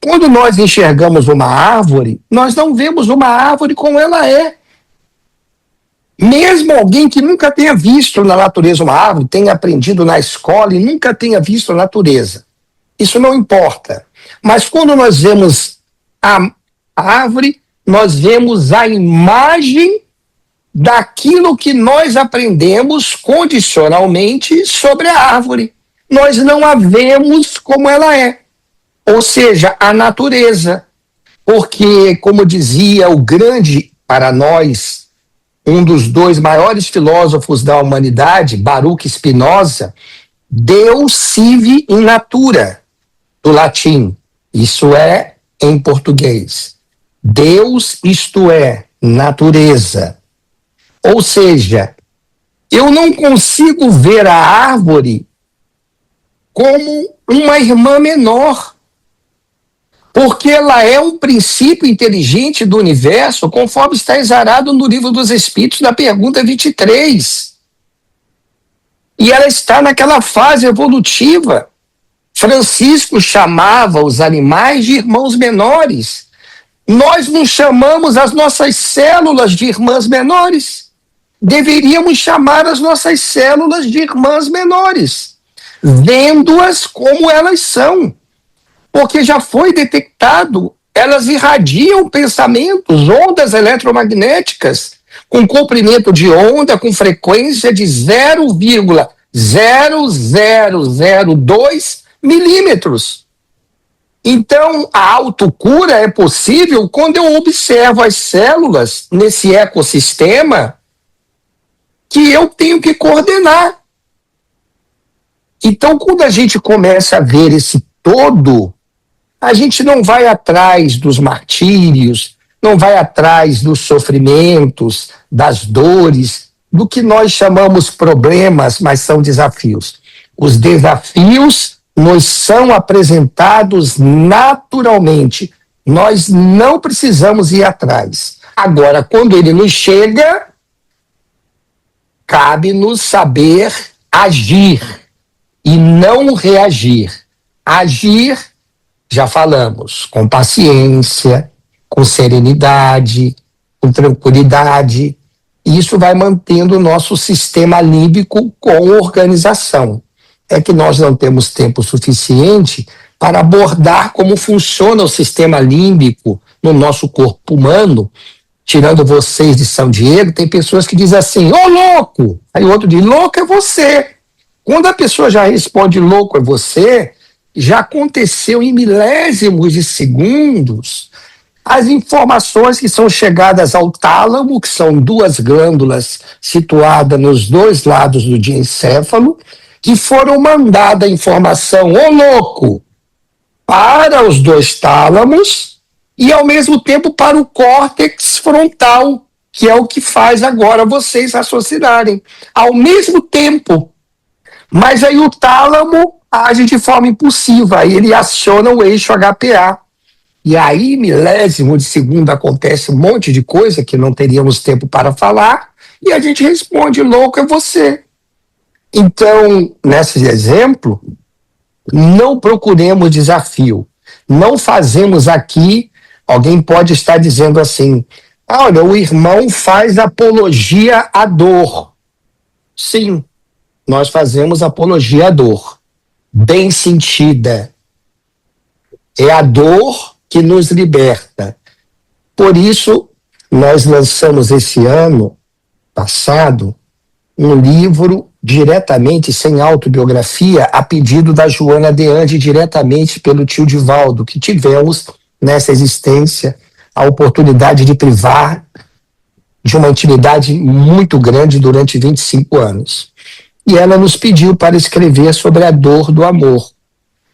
Quando nós enxergamos uma árvore, nós não vemos uma árvore como ela é. Mesmo alguém que nunca tenha visto na natureza uma árvore, tenha aprendido na escola e nunca tenha visto a natureza. Isso não importa. Mas quando nós vemos a árvore, nós vemos a imagem daquilo que nós aprendemos condicionalmente sobre a árvore. Nós não a vemos como ela é. Ou seja, a natureza. Porque, como dizia o grande, para nós, um dos dois maiores filósofos da humanidade, Baruch Spinoza, Deus sive in natura, do latim. Isso é em português. Deus, isto é, natureza. Ou seja, eu não consigo ver a árvore como uma irmã menor, porque ela é um princípio inteligente do universo, conforme está exarado no Livro dos Espíritos, na pergunta 23. E ela está naquela fase evolutiva. Francisco chamava os animais de irmãos menores. Nós não chamamos as nossas células de irmãs menores. Deveríamos chamar as nossas células de irmãs menores, vendo-as como elas são. Porque já foi detectado, elas irradiam pensamentos, ondas eletromagnéticas, com comprimento de onda, com frequência de 0,0002 milímetros. Então, a autocura é possível quando eu observo as células nesse ecossistema que eu tenho que coordenar. Então, quando a gente começa a ver esse todo, a gente não vai atrás dos martírios, não vai atrás dos sofrimentos, das dores, do que nós chamamos problemas, mas são desafios. Os desafios nos são apresentados naturalmente. Nós não precisamos ir atrás. Agora, quando ele nos chega, cabe-nos saber agir e não reagir. Agir, já falamos, com paciência, com serenidade, com tranquilidade. Isso vai mantendo o nosso sistema límbico com organização. é que nós não temos tempo suficiente para abordar como funciona o sistema límbico no nosso corpo humano. Tirando vocês de São Diego, tem pessoas que dizem assim, ô louco! Aí o outro diz, louco é você. Quando a pessoa já responde louco é você, já aconteceu em milésimos de segundos as informações que são chegadas ao tálamo, que são duas glândulas situadas nos dois lados do diencéfalo, que foram mandada a informação, ô louco, para os dois tálamos e, ao mesmo tempo, para o córtex frontal, que é o que faz agora vocês raciocinarem. Ao mesmo tempo. Mas aí o tálamo age de forma impulsiva, aí ele aciona o eixo HPA. E aí, milésimo de segundo, acontece um monte de coisa que não teríamos tempo para falar, e a gente responde, louco é você. Então, nesse exemplo, não procuremos desafio. Não fazemos aqui, alguém pode estar dizendo assim, olha, o irmão faz apologia à dor. Sim, nós fazemos apologia à dor, bem sentida. É a dor que nos liberta. Por isso, nós lançamos esse ano passado um livro diretamente, sem autobiografia, a pedido da Joana de Ande, diretamente pelo tio Divaldo, que tivemos nessa existência a oportunidade de privar de uma intimidade muito grande durante 25 anos. E ela nos pediu para escrever sobre a dor do amor.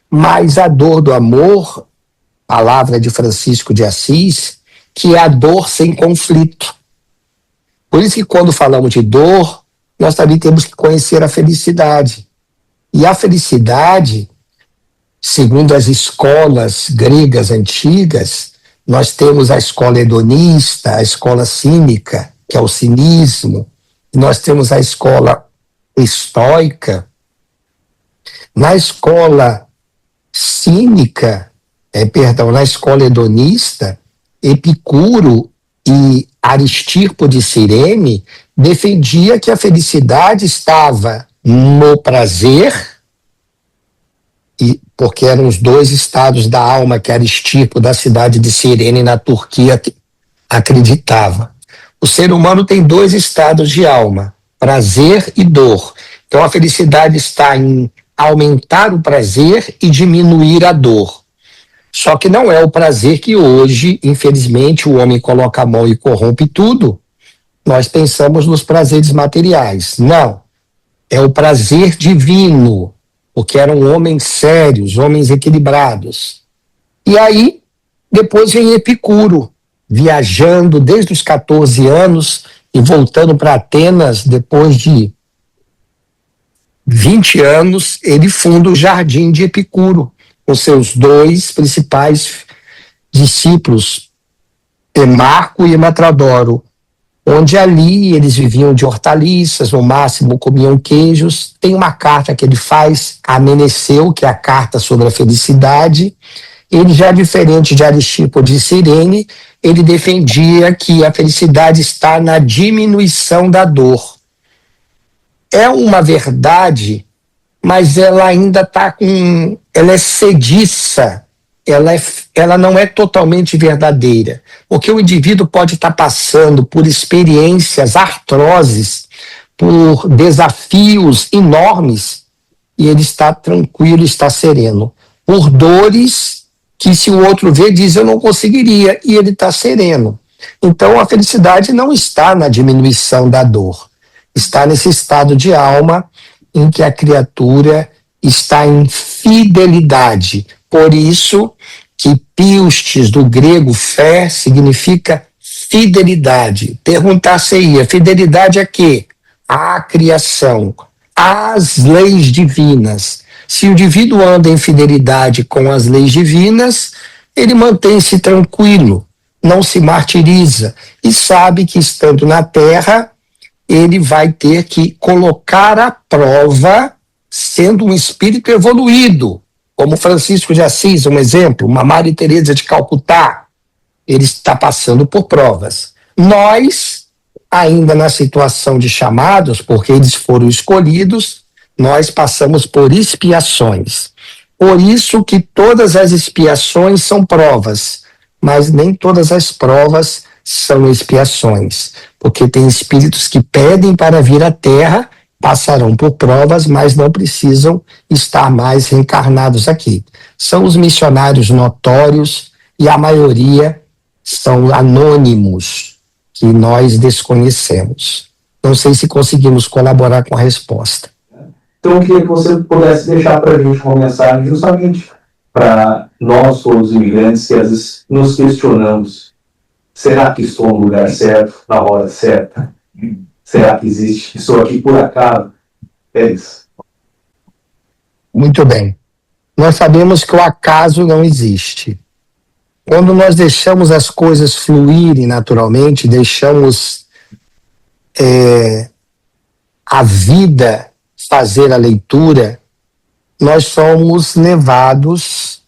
Mas a dor do amor, palavra de Francisco de Assis, que é a dor sem conflito. Por isso que quando falamos de dor, nós também temos que conhecer a felicidade. E a felicidade, segundo as escolas gregas antigas, nós temos a escola hedonista, a escola cínica, que é o cinismo, e nós temos a escola estoica. Na escola cínica, na escola hedonista, Epicuro e Aristirpo de Cirene defendia que a felicidade estava no prazer, e porque eram os dois estados da alma que Aristirpo, da cidade de Cirene, na Turquia, acreditava. O ser humano tem dois estados de alma, prazer e dor. Então a felicidade está em aumentar o prazer e diminuir a dor. Só que não é o prazer que hoje, infelizmente, o homem coloca a mão e corrompe tudo. Nós pensamos nos prazeres materiais. Não. É o prazer divino, porque eram homens sérios, homens equilibrados. E aí, depois vem Epicuro, viajando desde os 14 anos e voltando para Atenas depois de 20 anos, ele funda o Jardim de Epicuro, com seus dois principais discípulos, Emarco e Ematrodoro, onde ali eles viviam de hortaliças, no máximo comiam queijos. Tem uma carta que ele faz a Meneceu, que é a carta sobre a felicidade. Ele, já diferente de Aristirpo de Cirene, ele defendia que a felicidade está na diminuição da dor. É uma verdade, mas ela ainda está ela é cediça, ela não é totalmente verdadeira, porque o indivíduo pode estar passando por experiências artroses, por desafios enormes, e ele está tranquilo, está sereno, por dores que, se o outro vê, diz eu não conseguiria, e ele está sereno. Então a felicidade não está na diminuição da dor, está nesse estado de alma em que a criatura está em fidelidade. Por isso que piustes, do grego fé, significa fidelidade. Perguntar-se-ia, fidelidade a quê? À criação, às leis divinas. Se o indivíduo anda em fidelidade com as leis divinas, ele mantém-se tranquilo, não se martiriza e sabe que, estando na terra, ele vai ter que colocar à prova, sendo um espírito evoluído, como Francisco de Assis, um exemplo, uma Maria Teresa de Calcutá. Ele está passando por provas. Nós, ainda na situação de chamados, porque eles foram escolhidos, nós passamos por expiações. Por isso que todas as expiações são provas, mas nem todas as provas são expiações, porque tem espíritos que pedem para vir à Terra, passarão por provas, mas não precisam estar mais reencarnados aqui. São os missionários notórios e a maioria são anônimos, que nós desconhecemos. Não sei se conseguimos colaborar com a resposta. Então, eu queria que você pudesse deixar para a gente uma mensagem justamente para nós, todos os imigrantes, que às vezes nos questionamos: será que estou no lugar certo, na hora certa? Será que existe? Estou aqui por acaso? É isso. Muito bem. Nós sabemos que o acaso não existe. Quando nós deixamos as coisas fluírem naturalmente, deixamos a vida fazer a leitura, nós somos levados,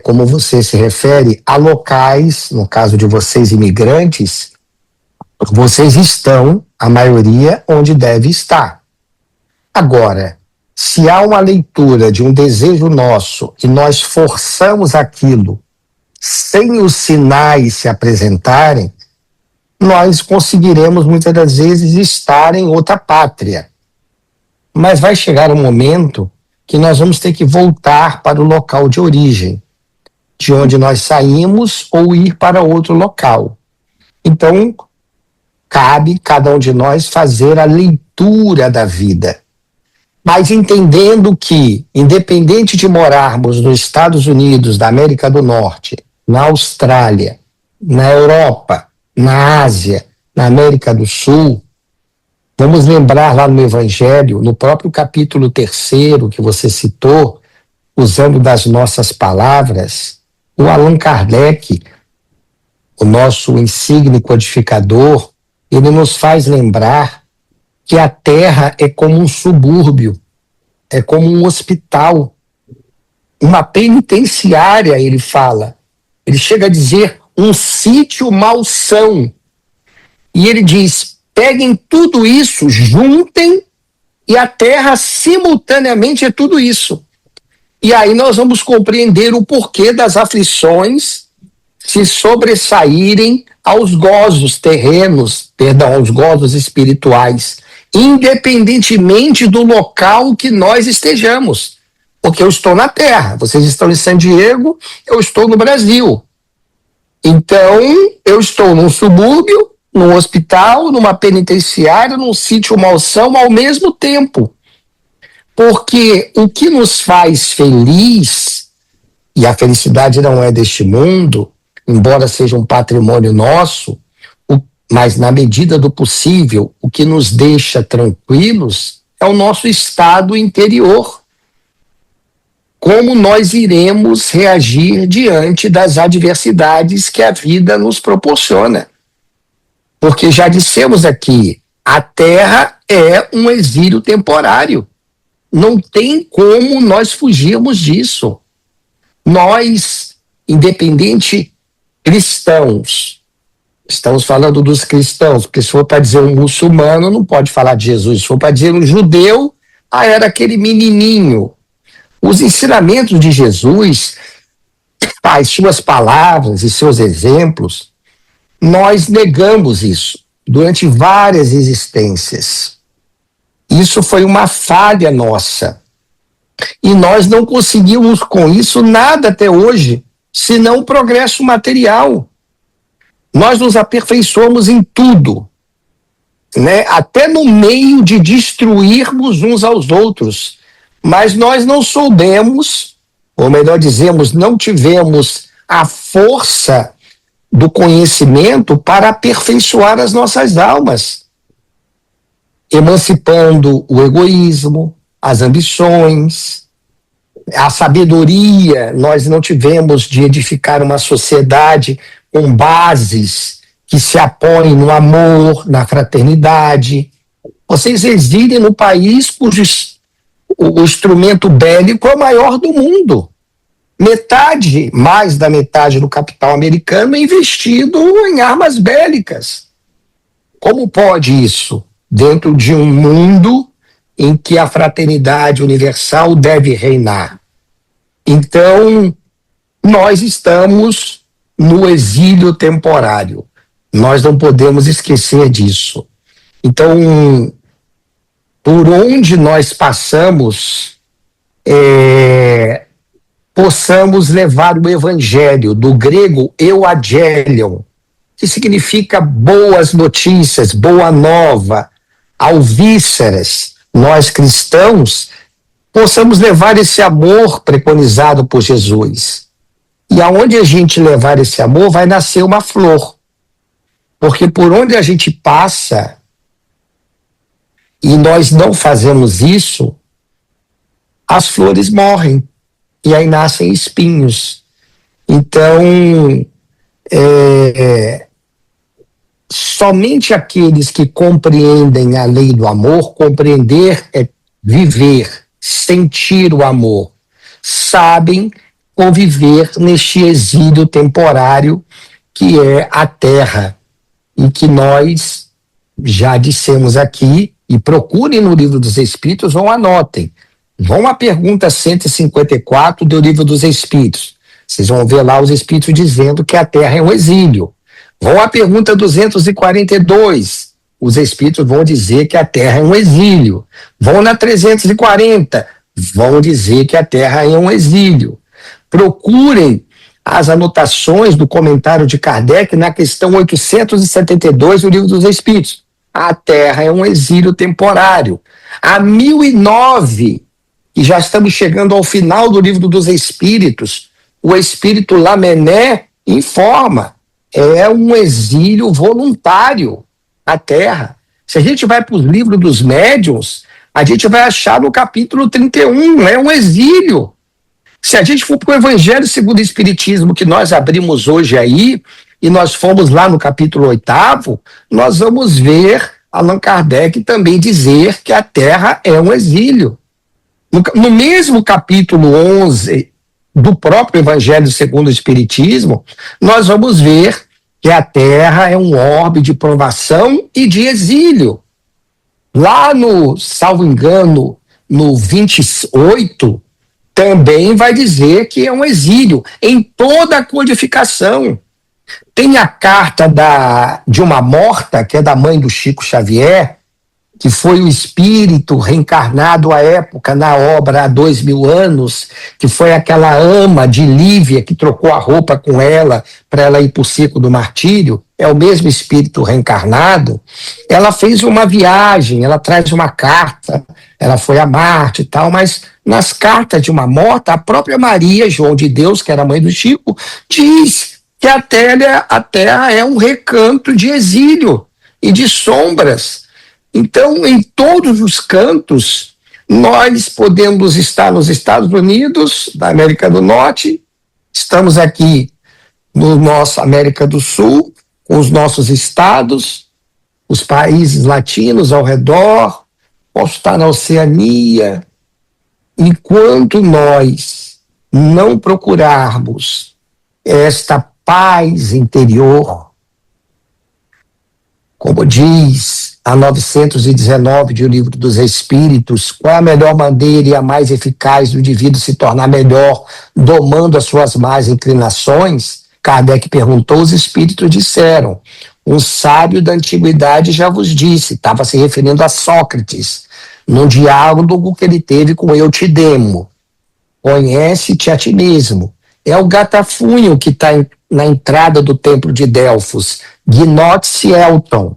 como você se refere, a locais, no caso de vocês imigrantes, vocês estão, a maioria, onde deve estar. Agora, se há uma leitura de um desejo nosso e nós forçamos aquilo sem os sinais se apresentarem, nós conseguiremos muitas das vezes estar em outra pátria. Mas vai chegar um momento que nós vamos ter que voltar para o local de origem, de onde nós saímos, ou ir para outro local. Então, cabe cada um de nós fazer a leitura da vida, mas entendendo que, independente de morarmos nos Estados Unidos, da América do Norte, na Austrália, na Europa, na Ásia, na América do Sul, vamos lembrar lá no Evangelho, no próprio capítulo 3 que você citou, usando das nossas palavras, o Allan Kardec, o nosso insigne codificador, ele nos faz lembrar que a Terra é como um subúrbio, é como um hospital, uma penitenciária, ele fala. Ele chega a dizer um sítio malsão. E ele diz: peguem tudo isso, juntem, e a Terra simultaneamente é tudo isso. E aí nós vamos compreender o porquê das aflições se sobressaírem aos gozos terrenos, aos gozos espirituais, independentemente do local que nós estejamos. Porque eu estou na Terra, vocês estão em San Diego, eu estou no Brasil. Então, eu estou num subúrbio, num hospital, numa penitenciária, num sítio malsão ao mesmo tempo. Porque o que nos faz feliz, e a felicidade não é deste mundo, embora seja um patrimônio nosso, mas na medida do possível, o que nos deixa tranquilos é o nosso estado interior. Como nós iremos reagir diante das adversidades que a vida nos proporciona. Porque já dissemos aqui, a Terra é um exílio temporário. Não tem como nós fugirmos disso. Nós, independente cristãos, estamos falando dos cristãos, porque se for para dizer um muçulmano, não pode falar de Jesus. Se for para dizer um judeu, era aquele menininho. Os ensinamentos de Jesus, as suas palavras e seus exemplos, nós negamos isso durante várias existências. Isso foi uma falha nossa. E nós não conseguimos com isso nada até hoje, senão o progresso material. Nós nos aperfeiçoamos em tudo, né? Até no meio de destruirmos uns aos outros. Mas nós não soubemos, ou melhor dizemos, não tivemos a força do conhecimento para aperfeiçoar as nossas almas, emancipando o egoísmo, as ambições, a sabedoria. Nós não tivemos de edificar uma sociedade com bases que se apoiem no amor, na fraternidade. Vocês residem no país cujo o instrumento bélico é o maior do mundo. Mais da metade do capital americano é investido em armas bélicas. Como pode isso? Dentro de um mundo em que a fraternidade universal deve reinar. Então, nós estamos no exílio temporário. Nós não podemos esquecer disso. Então, por onde nós passamos, possamos levar o evangelho, do grego euangelion, que significa boas notícias, boa nova, alvíceras. Nós cristãos possamos levar esse amor preconizado por Jesus. E aonde a gente levar esse amor, vai nascer uma flor. Porque por onde a gente passa, e nós não fazemos isso, as flores morrem. E aí nascem espinhos. Então, somente aqueles que compreendem a lei do amor, compreender é viver, sentir o amor, sabem conviver neste exílio temporário que é a Terra, e que nós já dissemos aqui, e procurem no Livro dos Espíritos ou anotem. Vão à pergunta 154 do Livro dos Espíritos. Vocês vão ver lá os Espíritos dizendo que a Terra é um exílio. Vão à pergunta 242. Os Espíritos vão dizer que a Terra é um exílio. Vão na 340. Vão dizer que a Terra é um exílio. Procurem as anotações do comentário de Kardec na questão 872 do Livro dos Espíritos. A Terra é um exílio temporário. A 1009, e já estamos chegando ao final do Livro dos Espíritos, o Espírito Lamennais informa, é um exílio voluntário a Terra. Se a gente vai para os livros dos médiuns, a gente vai achar no capítulo 31, é um exílio. Se a gente for para o Evangelho segundo o Espiritismo, que nós abrimos hoje aí, e nós fomos lá no capítulo 8º, nós vamos ver Allan Kardec também dizer que a Terra é um exílio. No mesmo capítulo 11 do próprio Evangelho segundo o Espiritismo, nós vamos ver que a Terra é um orbe de provação e de exílio. Lá no, salvo engano, no 28, também vai dizer que é um exílio, em toda a codificação. Tem a carta de uma morta, que é da mãe do Chico Xavier, que foi o espírito reencarnado à época na obra há 2000 anos, que foi aquela ama de Lívia que trocou a roupa com ela para ela ir para o circo do martírio, é o mesmo espírito reencarnado. Ela fez uma viagem, ela traz uma carta, ela foi a Marte e tal, mas nas cartas de uma morta, a própria Maria, João de Deus, que era a mãe do Chico, diz que a Terra é um recanto de exílio e de sombras. Então, em todos os cantos, nós podemos estar nos Estados Unidos, da América do Norte, estamos aqui no nosso América do Sul, com os nossos estados, os países latinos ao redor, posso estar na Oceania. Enquanto nós não procurarmos esta paz interior, como diz a 919 de O Livro dos Espíritos, qual a melhor maneira e a mais eficaz do indivíduo se tornar melhor, domando as suas más inclinações? Kardec perguntou, os espíritos disseram, um sábio da antiguidade já vos disse, estava se referindo a Sócrates, num diálogo que ele teve com Eutidemo, conhece-te a ti mesmo. É o gatafunho que está na entrada do templo de Delfos, Gnotes Elton.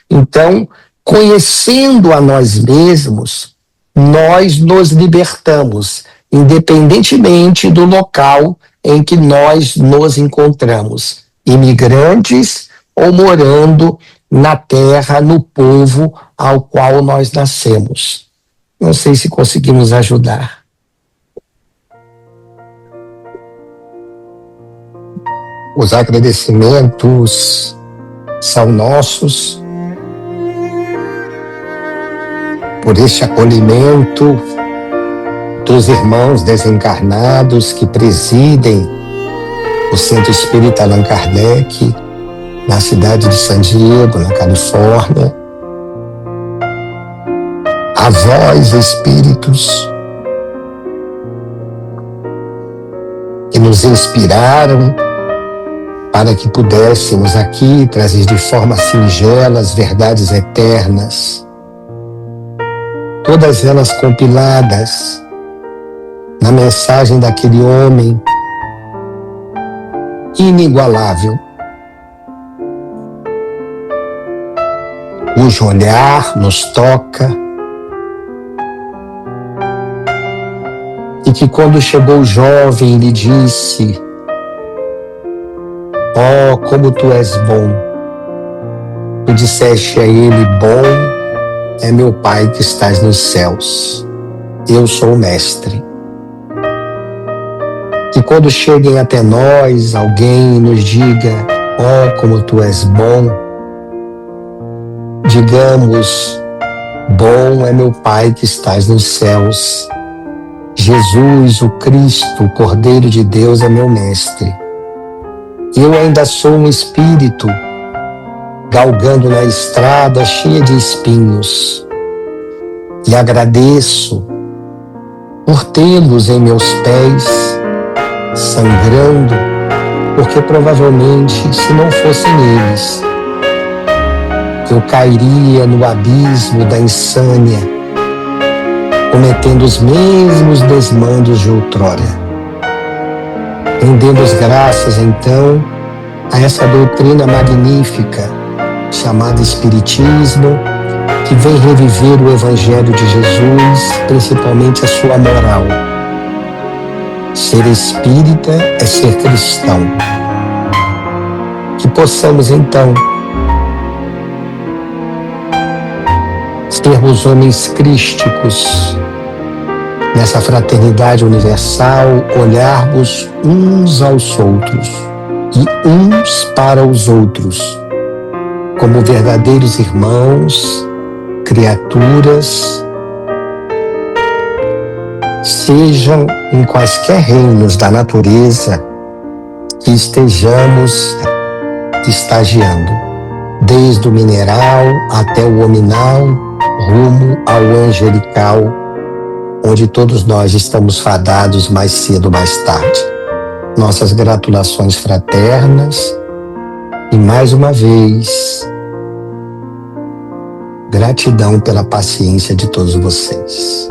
Então, conhecendo a nós mesmos, nós nos libertamos, independentemente do local em que nós nos encontramos, imigrantes ou morando na terra, no povo ao qual nós nascemos. Não sei se conseguimos ajudar. Os agradecimentos são nossos por este acolhimento dos irmãos desencarnados que presidem o Centro Espírita Allan Kardec, na cidade de San Diego, na Califórnia. a vós, espíritos, que nos inspiraram para que pudéssemos aqui trazer de forma singela as verdades eternas, todas elas compiladas na mensagem daquele homem inigualável, cujo olhar nos toca e que, quando chegou jovem, lhe disse: "Oh, como tu és bom!" Tu disseste a ele: "Bom é meu Pai que estás nos céus. Eu sou o Mestre." Que quando cheguem até nós alguém e nos diga: "Oh, como tu és bom!" digamos: "Bom é meu Pai que estás nos céus. Jesus, o Cristo, o Cordeiro de Deus, é meu Mestre. Eu ainda sou um espírito galgando na estrada cheia de espinhos e agradeço por tê-los em meus pés, sangrando, porque provavelmente, se não fossem eles, eu cairia no abismo da insânia, cometendo os mesmos desmandos de outrora. Rendemos graças, então, a essa doutrina magnífica chamada Espiritismo, que vem reviver o Evangelho de Jesus, principalmente a sua moral. Ser espírita é ser cristão. Que possamos, então, sermos homens crísticos nessa fraternidade universal, olharmos uns aos outros e uns para os outros como verdadeiros irmãos, criaturas, sejam em quaisquer reinos da natureza que estejamos estagiando, desde o mineral até o hominal, rumo ao angelical, onde todos nós estamos fadados mais cedo ou mais tarde. Nossas gratulações fraternas e, mais uma vez, gratidão pela paciência de todos vocês.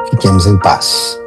Fiquemos em paz.